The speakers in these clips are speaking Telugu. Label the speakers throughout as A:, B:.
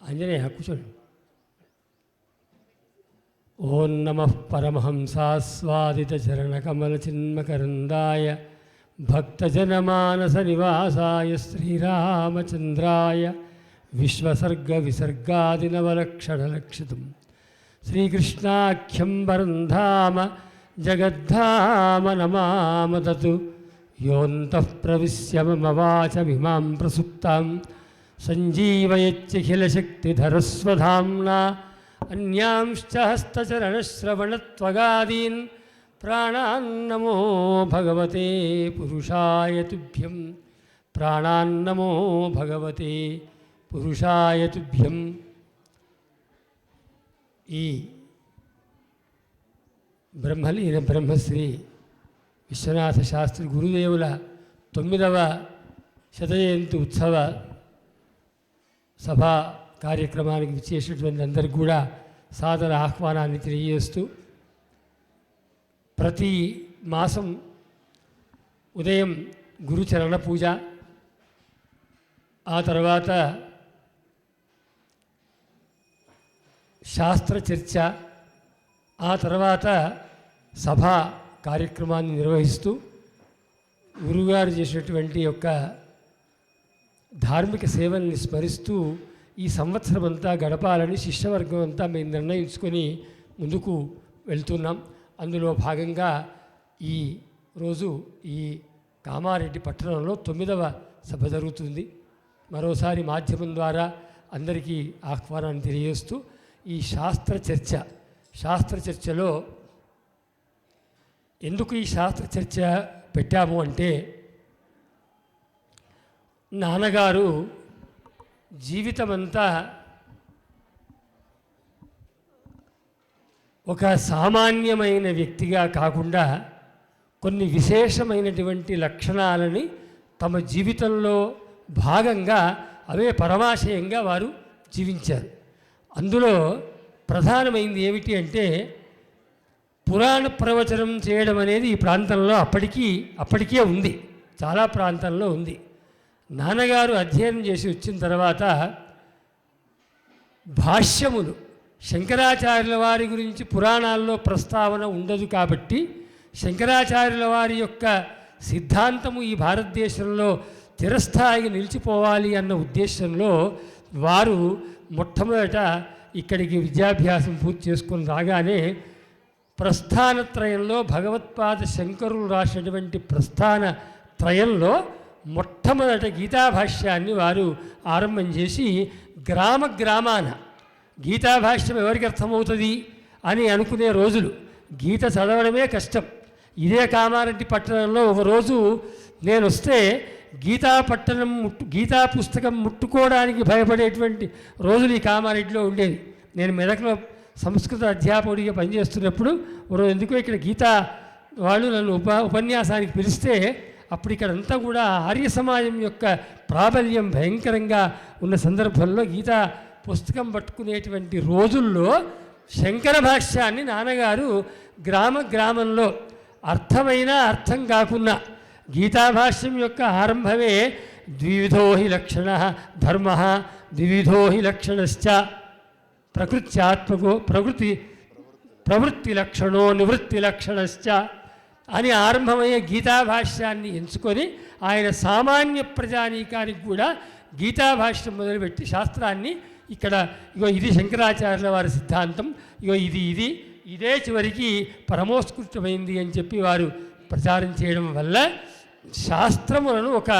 A: ఆంజనేయ కూర్చోండి. ఓం నమః పరమహంసాస్వాదితచరణకమలచిన్మకరందాయ భక్తజనమానసనివాసాయ శ్రీరామచంద్రాయ విశ్వసర్గవిసర్గాదినవలక్షణలక్షితం శ్రీకృష్ణాఖ్యం వరం ధామ జగద్ధామ నమామదతు యోऽन्तః ప్రవిశ్య మమ వాచమిమాం ప్రసుప్తాం సంజీవయత్యఖిలశక్తిధరస్వధామ్నా అన్యాంశ్చ హస్తచరణశ్రవణత్వగాదీన్ ప్రాణాన్నమో భగవతే పురుషాయ తుభ్యం ప్రాణాన్నమో భగవతే పురుషాయ తుభ్యం. ఈ బ్రహ్మలీన బ్రహ్మశ్రీ విశ్వనాథ శాస్త్రి గురుదేవుల 9వ శతజయంతి ఉత్సవ సభా కార్యక్రమానికి విచ్చేసినటువంటి అందరికీ కూడా సాదర ఆహ్వానాన్ని తెలియజేస్తూ, ప్రతి మాసం ఉదయం గురుచరణ పూజ, ఆ తర్వాత శాస్త్ర చర్చ, ఆ తర్వాత సభా కార్యక్రమాన్ని నిర్వహిస్తూ గురుగారు చేసినటువంటి యొక్క ధార్మిక సేవల్ని స్మరిస్తూ ఈ సంవత్సరం అంతా గడపాలని శిష్యవర్గం అంతా మేము నిర్ణయించుకొని ముందుకు వెళ్తున్నాం. అందులో భాగంగా ఈ రోజు ఈ కామారెడ్డి పట్టణంలో 9వ సభ జరుగుతుంది. మరోసారి మాధ్యమం ద్వారా అందరికీ ఆహ్వానాన్ని తెలియజేస్తూ ఈ శాస్త్ర చర్చలో ఎందుకు ఈ శాస్త్ర చర్చ పెట్టాము అంటే, నాన్నగారు జీవితమంతా ఒక సామాన్యమైన వ్యక్తిగా కాకుండా కొన్ని విశేషమైనటువంటి లక్షణాలని తమ జీవితంలో భాగంగా అవే పరమాశయంగా వారు జీవించారు. అందులో ప్రధానమైనది ఏమిటి అంటే, పురాణ ప్రవచనం చేయడం అనేది ఈ ప్రాంతంలో అప్పటికే ఉంది, చాలా ప్రాంతంలో ఉంది. నాన్నగారు అధ్యయనం చేసి వచ్చిన తర్వాత భాష్యములు, శంకరాచార్యుల వారి గురించి పురాణాల్లో ప్రస్తావన ఉండదు కాబట్టి శంకరాచార్యుల వారి యొక్క సిద్ధాంతము ఈ భారతదేశంలో చిరస్థాయిగా నిలిచిపోవాలి అన్న ఉద్దేశంలో వారు మొట్టమొదట ఇక్కడికి విద్యాభ్యాసం పూర్తి చేసుకొని రాగానే ప్రస్థానత్రయంలో భగవత్పాద శంకరులు రాసినటువంటి ప్రస్థానత్రయంలో మొట్టమొదట గీతాభాష్యాన్ని వారు ఆరంభం చేసి గ్రామాన గీతాభాష్యం ఎవరికి అర్థమవుతుంది అని అనుకునే రోజులు, గీత చదవడమే కష్టం. ఇదే కామారెడ్డి పట్టణంలో ఒకరోజు నేను వస్తే గీతా పుస్తకం ముట్టుకోవడానికి భయపడేటువంటి రోజులు ఈ కామారెడ్డిలో ఉండేది. నేను మెదక్లో సంస్కృత అధ్యాపకుడిగా పనిచేస్తున్నప్పుడు ఒకరోజు ఎందుకో ఇక్కడ గీతా వాళ్ళు నన్ను ఉపన్యాసానికి పిలిస్తే, అప్పుడు ఇక్కడంతా కూడా ఆర్య సమాజం యొక్క ప్రాబల్యం భయంకరంగా ఉన్న సందర్భంలో గీతా పుస్తకం పట్టుకునేటువంటి రోజుల్లో శంకర భాష్యాన్ని నాన్నగారు గ్రామంలో అర్థమైనా అర్థం కాకున్నా, గీతాభాష్యం యొక్క ఆరంభమే ద్వివిధో హి లక్షణ ధర్మ ద్వివిధో హి లక్షణశ్చ ప్రకృత్యాత్మకో ప్రవృత్తి లక్షణో నివృత్తి లక్షణశ్చ అని ఆరంభమయ్యే గీతాభాష్యాన్ని ఎంచుకొని ఆయన సామాన్య ప్రజానీకానికి కూడా గీతాభాష్యం మొదలుపెట్టి శాస్త్రాన్ని ఇక్కడ ఇది శంకరాచార్యుల వారి సిద్ధాంతం, ఇదే చివరికి పరమోత్కృష్టమైంది అని చెప్పి వారు ప్రచారం చేయడం వల్ల శాస్త్రములను ఒక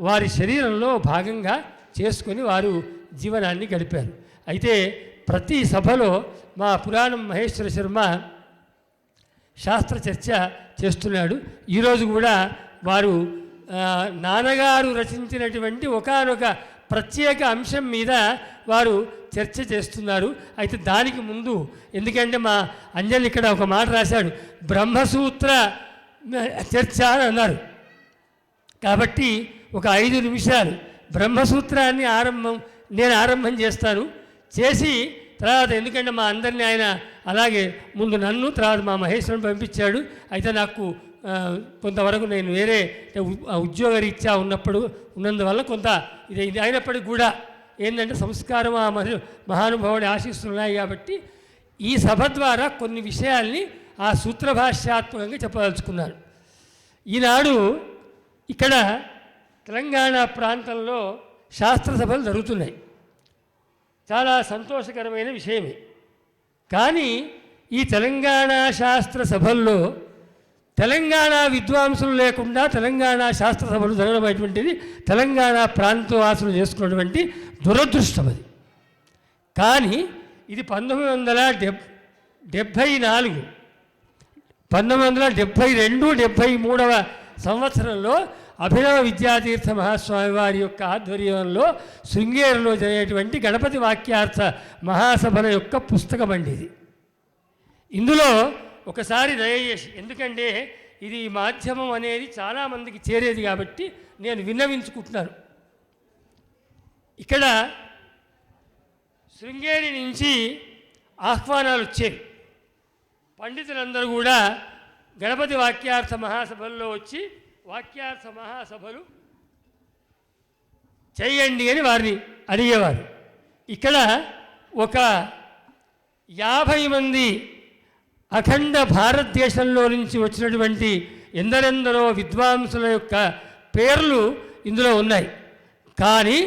A: వారి శరీరంలో భాగంగా చేసుకొని వారు జీవనాన్ని గడిపారు. అయితే ప్రతి సభలో మా పురాణం మహేశ్వర శర్మ శాస్త్ర చర్చ చేస్తున్నాడు. ఈరోజు కూడా వారు నాన్నగారు రచించినటువంటి ఒకానొక ప్రత్యేక అంశం మీద వారు చర్చ చేస్తున్నారు. అయితే దానికి ముందు, ఎందుకంటే మా అంజలి ఇక్కడ ఒక మాట రాశాడు, బ్రహ్మసూత్ర చర్చ అని అన్నారు. కాబట్టి ఒక 5 నిమిషాలు బ్రహ్మసూత్రాన్ని నేను ఆరంభం చేస్తాను. చేసి తర్వాత, ఎందుకంటే మా అందరినీ ఆయన అలాగే ముందు నన్ను తర్వాత మా మహేశ్వరుని పంపించాడు. అయితే నాకు కొంతవరకు నేను వేరే ఉద్యోగరీత్యా ఉన్నందువల్ల కొంత ఇది అయినప్పటికీ కూడా ఏంటంటే సంస్కారం ఆ మహానుభావుడి ఆశీస్సులు ఉన్నాయి కాబట్టి ఈ సభ ద్వారా కొన్ని విషయాల్ని ఆ సూత్రభాష్యాత్మకంగా చెప్పదలుచుకున్నాను. ఈనాడు ఇక్కడ తెలంగాణ ప్రాంతంలో శాస్త్రసభలు జరుగుతున్నాయి. చాలా సంతోషకరమైన విషయమే. కానీ ఈ తెలంగాణ శాస్త్ర సభల్లో తెలంగాణ విద్వాంసులు లేకుండా తెలంగాణ శాస్త్రసభలు జరగడమైనటువంటిది తెలంగాణ ప్రాంతవాసులు చేసుకున్నటువంటి దురదృష్టం అది. కానీ ఇది 1974 1972-73 సంవత్సరంలో అభినవ విద్యాతీర్థ మహాస్వామి వారి యొక్క ఆధ్వర్యంలో శృంగేరిలో జరిగేటువంటి గణపతి వాక్యార్థ మహాసభల యొక్క పుస్తకం అండి ఇది. ఇందులో ఒకసారి దయచేసి, ఎందుకంటే ఇది మాధ్యమం అనేది చాలామందికి చేరేది కాబట్టి నేను విన్నవించుకుంటున్నాను. ఇక్కడ శృంగేరి నుంచి ఆహ్వానాలు వచ్చేవి. పండితులందరూ కూడా గణపతి వాక్యార్థ మహాసభల్లో వచ్చి వాక్యార్థ మహాసభలు చేయండి అని వారిని అడిగేవారు. ఇక్కడ ఒక 50 మంది అఖండ భారతదేశంలో నుంచి వచ్చినటువంటి ఎందరెందరో విద్వాంసుల యొక్క పేర్లు ఇందులో ఉన్నాయి. కానీ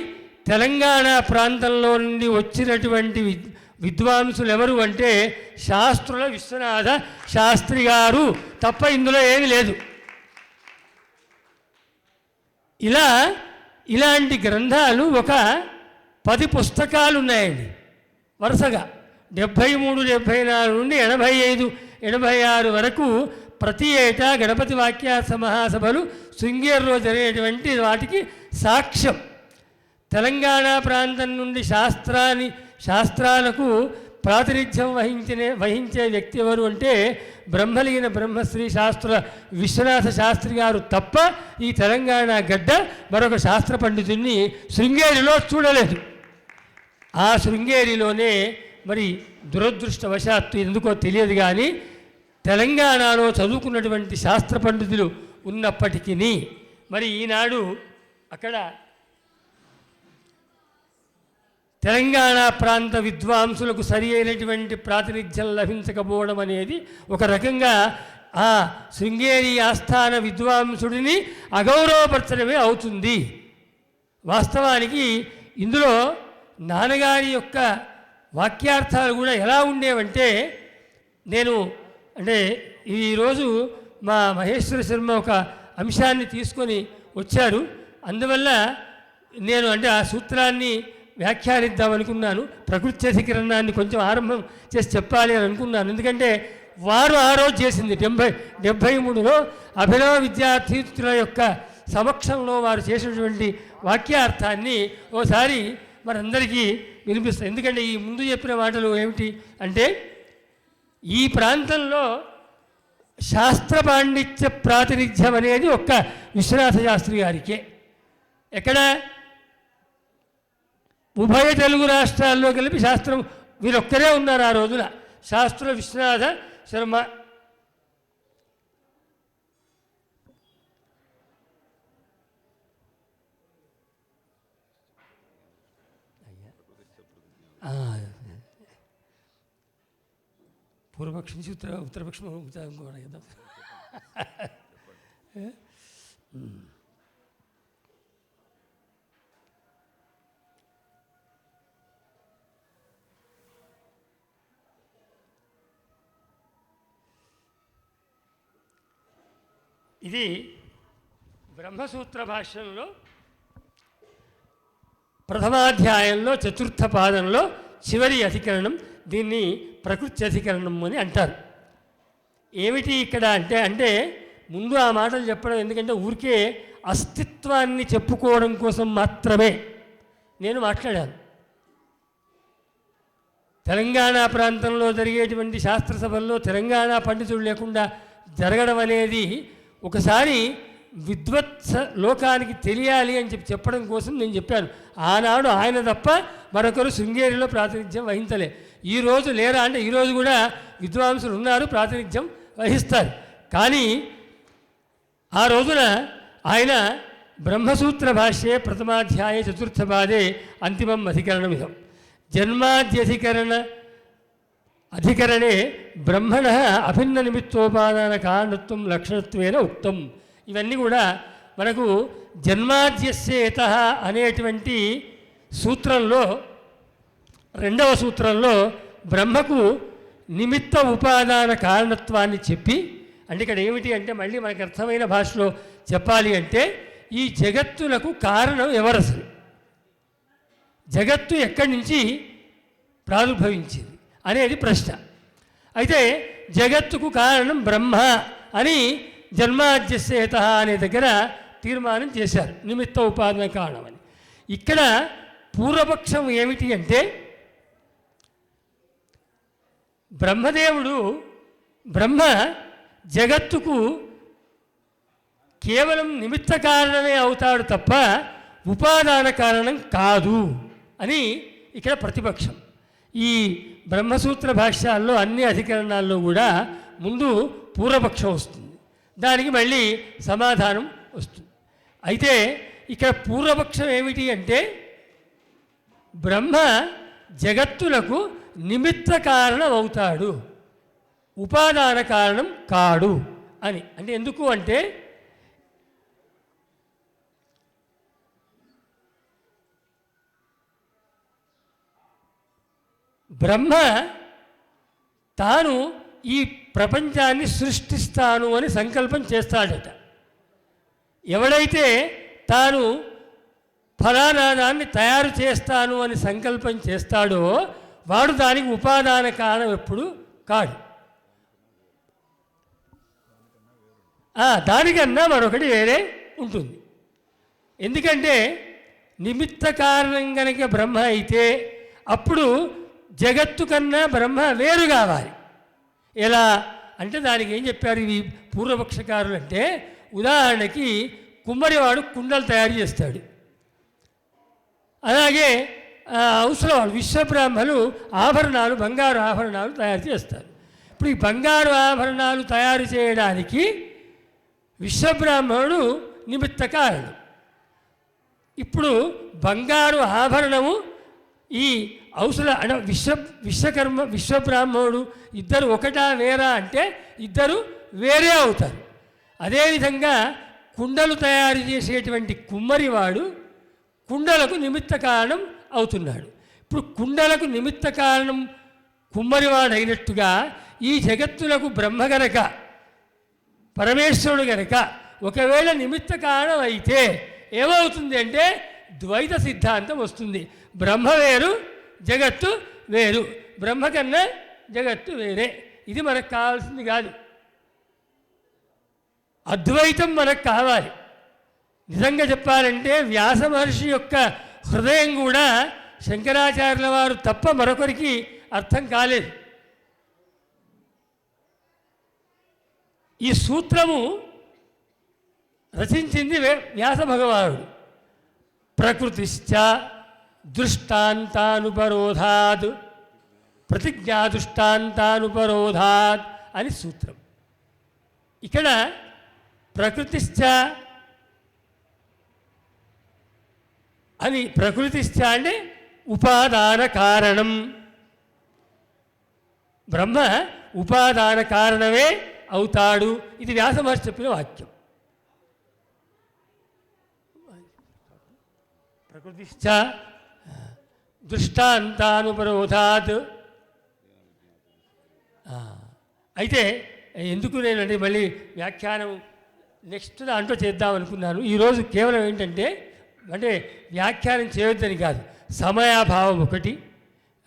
A: తెలంగాణ ప్రాంతంలో నుండి వచ్చినటువంటి విద్వాంసులు ఎవరు అంటే శాస్త్రుల విశ్వనాథ శాస్త్రి గారు తప్ప ఇందులో ఏమీ లేదు. ఇలాంటి గ్రంథాలు ఒక 10 పుస్తకాలు ఉన్నాయండి వరుసగా. 73, 74 నుండి 85, 86 వరకు ప్రతి ఏటా గణపతి వాక్యార్థ మహాసభలు శృంగేరిలో జరిగేటువంటి వాటికి సాక్ష్యం. తెలంగాణ ప్రాంతం నుండి శాస్త్రాలకు ప్రాతినిధ్యం వహించే వ్యక్తి ఎవరు అంటే బ్రహ్మలీన బ్రహ్మశ్రీ శాస్త్ర విశ్వనాథ శాస్త్రి గారు తప్ప ఈ తెలంగాణ గడ్డ మరొక శాస్త్ర పండితుడిని శృంగేరిలో చూడలేదు. ఆ శృంగేరిలోనే మరి దురదృష్టవశాత్తు ఎందుకో తెలియదు కానీ తెలంగాణలో చదువుకున్నటువంటి శాస్త్ర పండితులు ఉన్నప్పటికీ మరి ఈనాడు అక్కడ తెలంగాణ ప్రాంత విద్వాంసులకు సరి అయినటువంటి ప్రాతినిధ్యం లభించకపోవడం అనేది ఒక రకంగా ఆ శృంగేరి ఆస్థాన విద్వాంసుడిని అగౌరవపరచడమే అవుతుంది. వాస్తవానికి ఇందులో నాన్నగారి యొక్క వాక్యార్థాలు కూడా ఎలా ఉండేవంటే, నేను అంటే ఈరోజు మా మహేశ్వర శర్మ ఒక అంశాన్ని తీసుకొని వచ్చారు. అందువల్ల నేను అంటే ఆ సూత్రాన్ని వ్యాఖ్యానిద్దామనుకున్నాను. ప్రకృతి అధికరణాన్ని కొంచెం ఆరంభం చేసి చెప్పాలి అని అనుకున్నాను. ఎందుకంటే వారు ఆ రోజు చేసింది 73లో అభినవ విద్యార్థితుల యొక్క సమక్షంలో వారు చేసినటువంటి వాక్యార్థాన్ని ఓసారి మనందరికీ వినిపిస్తాయి. ఎందుకంటే ఈ ముందు చెప్పిన మాటలు ఏమిటి అంటే, ఈ ప్రాంతంలో శాస్త్ర పాండిత్య ప్రాతినిధ్యం అనేది ఒక్క విశ్వనాథ శాస్త్రి గారికే. ఎక్కడ ఉభయ తెలుగు రాష్ట్రాల్లో కలిపి శాస్త్రం వీరొక్కరే ఉన్నారు ఆ రోజున. శాస్త్ర విశ్వనాథ శర్మ పూర్వపక్షం నుంచి ఉత్తరపక్షం కదా. ఇది బ్రహ్మసూత్ర భాష్యంలో ప్రథమాధ్యాయంలో 4వ పాదంలో చివరి అధికరణం. దీన్ని ప్రకృతి అధికరణం అని అంటారు. ఏమిటి ఇక్కడ అంటే ముందు ఆ మాటలు చెప్పడం ఎందుకంటే ఊరికే అస్తిత్వాన్ని చెప్పుకోవడం కోసం మాత్రమే నేను మాట్లాడాను. తెలంగాణ ప్రాంతంలో జరిగేటువంటి శాస్త్రసభల్లో తెలంగాణ పండితులు లేకుండా జరగడం అనేది ఒకసారి విద్వత్ లోకానికి తెలియాలి అని చెప్పడం కోసం నేను చెప్పాను. ఆనాడు ఆయన తప్ప మరొకరు శృంగేరిలో ప్రాతినిధ్యం వహించలే. ఈరోజు లేరా అంటే ఈరోజు కూడా విద్వాంసులు ఉన్నారు, ప్రాతినిధ్యం వహిస్తారు. కానీ ఆ రోజున ఆయన బ్రహ్మసూత్రభాష్యే ప్రథమాధ్యాయ చతుర్థపాదే అంతిమం అధికరణమిదం. అధికరణే బ్రహ్మణ అభిన్న నిమిత్తోపాదాన కారణత్వం లక్షణత్వేన ఉక్తం. ఇవన్నీ కూడా మనకు జన్మాద్యస్యేత అనేటువంటి సూత్రంలో రెండవ సూత్రంలో బ్రహ్మకు నిమిత్త ఉపాదాన కారణత్వాన్ని చెప్పి, అంటే ఇక్కడ ఏమిటి అంటే మళ్ళీ మనకు అర్థమైన భాషలో చెప్పాలి అంటే ఈ జగత్తులకు కారణం ఎవరు, అసలు జగత్తు ఎక్కడి నుంచి ప్రాదుర్భవించింది అనేది ప్రశ్న. అయితే జగత్తుకు కారణం బ్రహ్మ అని జన్మాద్యస్యేత అనే దగ్గర తీర్మానం చేశారు, నిమిత్త ఉపాదాన కారణం అని. ఇక్కడ పూర్వపక్షం ఏమిటి అంటే బ్రహ్మ జగత్తుకు కేవలం నిమిత్త కారణమే అవుతాడు తప్ప ఉపాదాన కారణం కాదు అని ఇక్కడ ప్రతిపక్షం. ఈ బ్రహ్మసూత్ర భాష్యాల్లో అన్ని అధికరణాల్లో కూడా ముందు పూర్వపక్షం వస్తుంది, దానికి మళ్ళీ సమాధానం వస్తుంది. అయితే ఇక్కడ పూర్వపక్షం ఏమిటి అంటే బ్రహ్మ జగత్తులకు నిమిత్త కారణం అవుతాడు, ఉపాదాన కారణం కాడు అని. అంటే ఎందుకు అంటే బ్రహ్మ తాను ఈ ప్రపంచాన్ని సృష్టిస్తాను అని సంకల్పం చేస్తాడట. ఎవడైతే తాను ఫలానా దాన్ని తయారు చేస్తాను అని సంకల్పం చేస్తాడో వాడు దానికి ఉపాదాన కారణం ఎప్పుడు కాడు. దానికన్నా మరొకటి వేరే ఉంటుంది. ఎందుకంటే నిమిత్త కారణం కనుక బ్రహ్మ అయితే అప్పుడు జగత్తు కన్నా బ్రహ్మ వేరు కావాలి. ఎలా అంటే దానికి ఏం చెప్పారు ఇవి పూర్వపక్షకారులు అంటే, ఉదాహరణకి కుమ్మరివాడు కుండలు తయారు చేస్తాడు, అలాగే అవసరం వాళ్ళు విశ్వబ్రాహ్మలు ఆభరణాలు, బంగారు ఆభరణాలు తయారు చేస్తారు. ఇప్పుడు ఈ బంగారు ఆభరణాలు తయారు చేయడానికి విశ్వబ్రాహ్మణుడు నిమిత్త కారణం. ఇప్పుడు బంగారు ఆభరణము ఈ విశ్వబ్రాహ్మణుడు ఇద్దరు ఒకటా వేరా అంటే ఇద్దరు వేరే అవుతారు. అదేవిధంగా కుండలు తయారు చేసేటువంటి కుమ్మరివాడు కుండలకు నిమిత్త కారణం అవుతున్నాడు. ఇప్పుడు కుండలకు నిమిత్త కారణం కుమ్మరివాడు అయినట్టుగా ఈ జగత్తులకు బ్రహ్మ గనక, పరమేశ్వరుడు గనక ఒకవేళ నిమిత్త కారణం అయితే ఏమవుతుంది అంటే ద్వైత సిద్ధాంతం వస్తుంది. బ్రహ్మ వేరు, జగత్తు వేరు, బ్రహ్మ కన్నా జగత్తు వేరే. ఇది మనకు కావాల్సింది కాదు, అద్వైతం మనకు కావాలి. నిజంగా చెప్పాలంటే వ్యాస మహర్షి యొక్క హృదయం కూడా శంకరాచార్యుల వారు తప్ప మరొకరికి అర్థం కాలేదు. ఈ సూత్రము రచించింది వ్యాస భగవానుడు. ప్రకృతిశ్చ దృష్టాంతానుపరోధాత్ ప్రతిజ్ఞాదృష్టాంతానుపరోధాత్ అని సూత్రం. ఇక్కడ ప్రకృతిశ్చ అని, ప్రకృతిశ్చ అంటే ఉపాదాన కారణం, బ్రహ్మ ఉపాదాన కారణమే అవుతాడు. ఇది వ్యాస మహర్షి చెప్పిన వాక్యం. ప్రకృతిశ్చ దృష్టాంతానుపరోధాత్. అయితే ఎందుకు నేనంటే మళ్ళీ వ్యాఖ్యానం నెక్స్ట్ దాంట్లో చేద్దాం అనుకున్నాను. ఈరోజు కేవలం ఏంటంటే అంటే వ్యాఖ్యానం చేయొద్దని కాదు, సమయాభావం ఒకటి,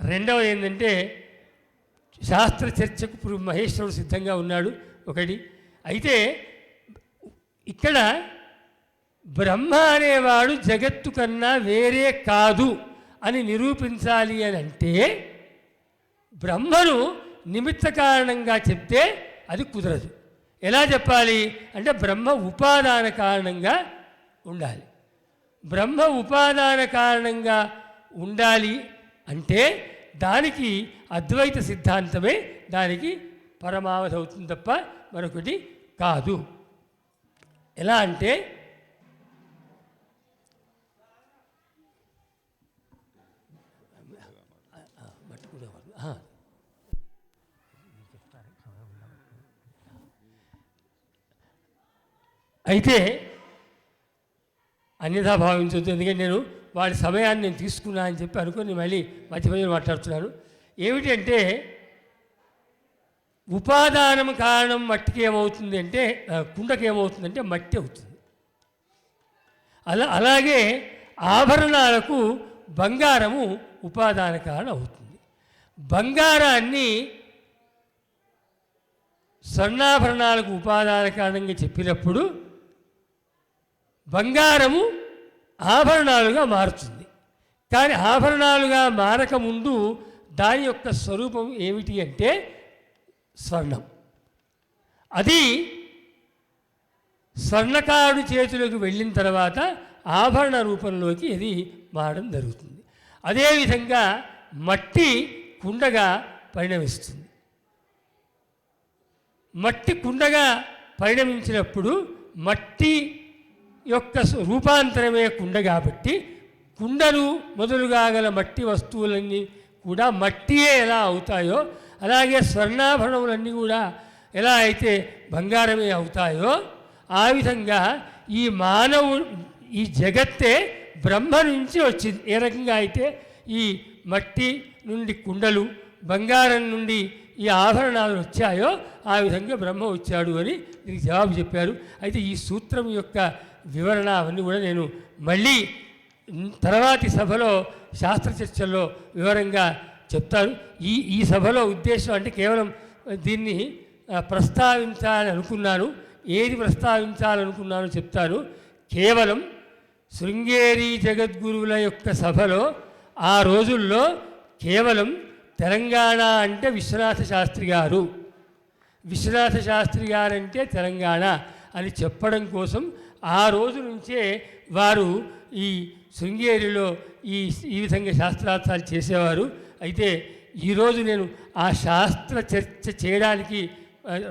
A: రెండవది ఏంటంటే శాస్త్ర చర్చకు ఇప్పుడు మహేశ్వరుడు సిద్ధంగా ఉన్నాడు ఒకటి. అయితే ఇక్కడ బ్రహ్మ అనేవాడు జగత్తు కన్నా వేరే కాదు అని నిరూపించాలి అని అంటే బ్రహ్మను నిమిత్త కారణంగా చెప్తే అది కుదరదు. ఎలా చెప్పాలి అంటే బ్రహ్మ ఉపాదాన కారణంగా ఉండాలి. బ్రహ్మ ఉపాదాన కారణంగా ఉండాలి అంటే దానికి అద్వైత సిద్ధాంతమే దానికి పరమావధి అవుతుంది తప్ప మరొకటి కాదు. ఎలా అంటే మట్టి కుండ అయితే అన్యథా భావించవద్దు. ఎందుకంటే నేను వాడి సమయాన్ని నేను తీసుకున్నా అని చెప్పి అనుకుని మళ్ళీ మధ్య మధ్యలో మాట్లాడుతున్నాను. ఏమిటంటే ఉపాదానం కారణం మట్టికి ఏమవుతుంది అంటే, కుండకి ఏమవుతుందంటే మట్టి అవుతుంది. అలాగే ఆభరణాలకు బంగారము ఉపాదాన కారణం అవుతుంది. బంగారాన్ని స్వర్ణాభరణాలకు ఉపాదాన కారణంగా చెప్పినప్పుడు బంగారము ఆభరణాలుగా మారుతుంది. కానీ ఆభరణాలుగా మారకముందు దాని యొక్క స్వరూపం ఏమిటి అంటే స్వర్ణం. అది స్వర్ణకారుడి చేతులకు వెళ్ళిన తర్వాత ఆభరణ రూపంలోకి ఇది మారడం జరుగుతుంది. అదేవిధంగా మట్టి కుండగా పరిణమిస్తుంది. మట్టి కుండగా పరిణమించినప్పుడు మట్టి యొక్క రూపాంతరమే కుండ కాబట్టి కుండలు మొదలుగా గల మట్టి వస్తువులన్నీ కూడా మట్టియే ఎలా అవుతాయో, అలాగే స్వర్ణాభరణములన్నీ కూడా ఎలా అయితే బంగారమే అవుతాయో, ఆ విధంగా ఈ ఈ జగత్తే బ్రహ్మ నుంచి వచ్చింది. ఏ రకంగా అయితే ఈ మట్టి నుండి కుండలు, బంగారం నుండి ఈ ఆభరణాలు వచ్చాయో ఆ విధంగా బ్రహ్మ వచ్చాడు అని దీనికి జవాబు చెప్పారు. అయితే ఈ సూత్రం యొక్క వివరణ అవన్నీ కూడా నేను మళ్ళీ తర్వాతి సభలో శాస్త్ర చర్చల్లో వివరంగా చెప్తాను. ఈ సభలో ఉద్దేశం అంటే కేవలం దీన్ని ప్రస్తావించాలని అనుకున్నాను. ఏది ప్రస్తావించాలనుకున్నానో చెప్తాను. కేవలం శృంగేరి జగద్గురువుల యొక్క సభలో ఆ రోజుల్లో కేవలం తెలంగాణ అంటే విశ్వనాథ శాస్త్రి గారు, విశ్వనాథ శాస్త్రి గారంటే తెలంగాణ అని చెప్పడం కోసం ఆ రోజు నుంచే వారు ఈ శృంగేరిలో ఈ విధంగా శాస్త్రార్థాలు చేసేవారు. అయితే ఈరోజు నేను ఆ శాస్త్ర చర్చ చేయడానికి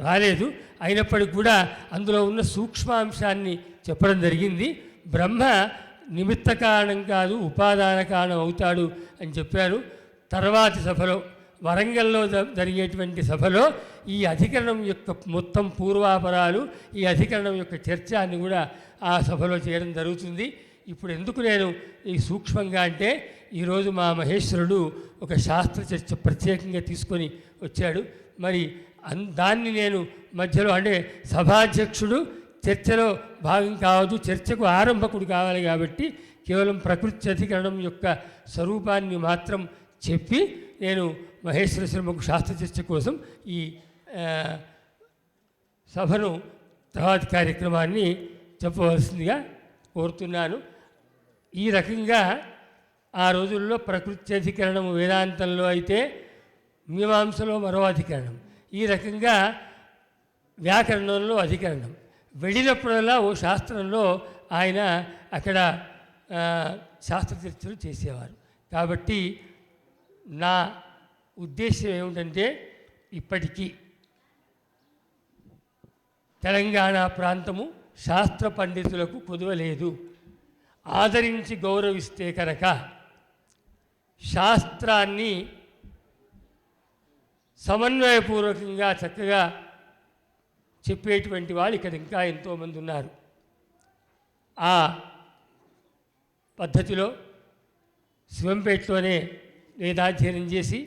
A: రాలేదు. అయినప్పటికీ కూడా అందులో ఉన్న సూక్ష్మాంశాన్ని చెప్పడం జరిగింది. బ్రహ్మ నిమిత్త కారణం కాదు, ఉపాదాన కారణం అవుతాడు అని చెప్పారు. తర్వాతి సభలో వరంగల్లో జరిగేటువంటి సభలో ఈ అధికరణం యొక్క మొత్తం పూర్వాపరాలు, ఈ అధికరణం యొక్క చర్చ అని కూడా ఆ సభలో చేయడం జరుగుతుంది. ఇప్పుడు ఎందుకు నేను ఈ సూక్ష్మంగా అంటే, ఈరోజు మా మహేశ్వరుడు ఒక శాస్త్ర చర్చ ప్రత్యేకంగా తీసుకొని వచ్చాడు. మరి దాన్ని నేను మధ్యలో అంటే సభాధ్యక్షుడు చర్చలో భాగం కావద్దు, చర్చకు ఆరంభకుడు కావాలి కాబట్టి కేవలం ప్రకృతి అధికరణం యొక్క స్వరూపాన్ని మాత్రం చెప్పి నేను మహేశ్వర శర్మకు శాస్త్ర చర్చ కోసం ఈ సభను తర్వాతి కార్యక్రమాన్ని చెప్పవలసిందిగా కోరుతున్నాను. ఈ రకంగా ఆ రోజుల్లో ప్రకృతి అధికరణం వేదాంతంలో అయితే, మీమాంసలో మరో అధికరణం, ఈ రకంగా వ్యాకరణంలో అధికరణం. వెళ్ళినప్పుడల్లా ఓ శాస్త్రంలో ఆయన అక్కడ శాస్త్ర చర్చలు చేసేవారు. కాబట్టి నా ఉద్దేశం ఏమిటంటే, ఇప్పటికీ తెలంగాణ ప్రాంతము శాస్త్ర పండితులకు కొదవలేదు. ఆదరించి గౌరవిస్తే కనుక శాస్త్రాన్ని సమన్వయపూర్వకంగా చక్కగా చెప్పేటువంటి వాళ్ళు ఇక్కడ ఇంకా ఎంతోమంది ఉన్నారు. ఆ పద్ధతిలో శివంపేటలోనే వేదాధ్యయనం చేసి,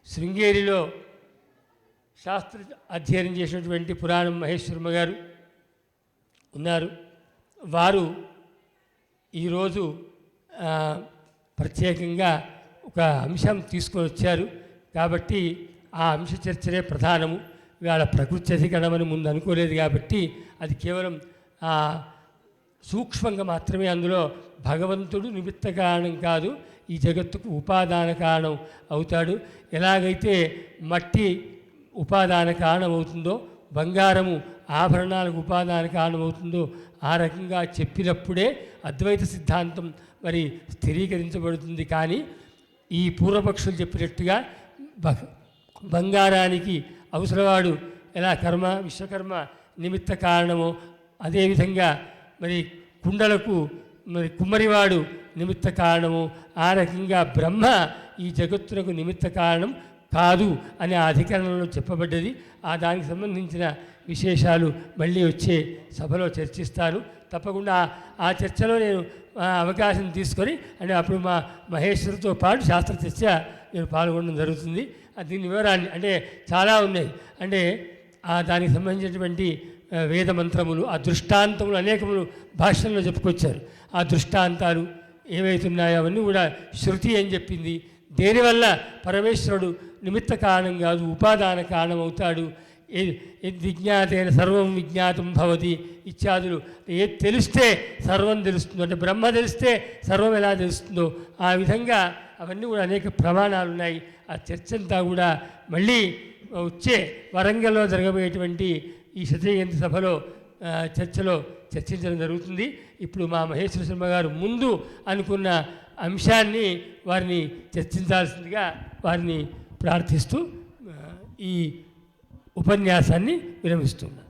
A: శృంగేరిలో శాస్త్ర అధ్యయనం చేసినటువంటి పురాణం మహేశ్వరమ్మ గారు ఉన్నారు. వారు ఈరోజు ప్రత్యేకంగా ఒక అంశం తీసుకొని వచ్చారు. కాబట్టి ఆ అంశ చర్చనే ప్రధానము. ఇవాళ ప్రకృతి అధికరణమని ముందు అనుకోలేదు కాబట్టి అది కేవలం సూక్ష్మంగా మాత్రమే. అందులో భగవంతుడు నిమిత్త కారణం కాదు, ఈ జగత్తుకు ఉపాదాన కారణం అవుతాడు. ఎలాగైతే మట్టి ఉపాదాన కారణం అవుతుందో, బంగారము ఆభరణాలకు ఉపాదాన కారణం అవుతుందో, ఆ రకంగా చెప్పినప్పుడే అద్వైత సిద్ధాంతం మరి స్థిరీకరించబడుతుంది. కానీ ఈ పూర్వపక్షులు చెప్పినట్టుగా బంగారానికి అవసరవాడు ఎలా కర్మ విశ్వకర్మ నిమిత్త కారణమో, అదేవిధంగా మరి కుండలకు మరి కుమ్మరివాడు నిమిత్త కారణము, ఆ రకంగా బ్రహ్మ ఈ జగత్తునకు నిమిత్త కారణం కాదు అనే అధికరణంలో చెప్పబడ్డది. దానికి సంబంధించిన విశేషాలు మళ్ళీ వచ్చే సభలో చర్చిస్తాను. తప్పకుండా ఆ చర్చలో నేను అవకాశం తీసుకొని, అంటే అప్పుడు మా మహేశ్వరుతో పాటు శాస్త్ర చర్చ నేను పాల్గొనడం జరుగుతుంది. దీని వివరాన్ని అంటే చాలా ఉన్నాయి. అంటే దానికి సంబంధించినటువంటి వేద మంత్రములు, ఆ దృష్టాంతములు అనేకములు భాషల్లో చెప్పుకొచ్చారు. ఆ దృష్టాంతాలు ఏవైతున్నాయో అవన్నీ కూడా శృతి అని చెప్పింది. దేనివల్ల పరమేశ్వరుడు నిమిత్త కారణం కాదు, ఉపాదాన కారణం అవుతాడు. విజ్ఞాతేన సర్వం విజ్ఞాతం భవతి ఇత్యాదులు. ఏది తెలిస్తే సర్వం తెలుస్తుందో, అంటే బ్రహ్మ తెలిస్తే సర్వం ఎలా తెలుస్తుందో ఆ విధంగా అవన్నీ కూడా అనేక ప్రమాణాలు ఉన్నాయి. ఆ చర్చ అంతా కూడా మళ్ళీ వచ్చే వరంగల్లో జరగబోయేటువంటి ఈ శతజయంతి సభలో చర్చలో చర్చించడం జరుగుతుంది. ఇప్పుడు మా మహేశ్వర శర్మ గారు ముందు అనుకున్న అంశాన్ని వారిని చర్చించాల్సిందిగా వారిని ప్రార్థిస్తూ ఈ ఉపన్యాసాన్ని విరమిస్తున్నాను.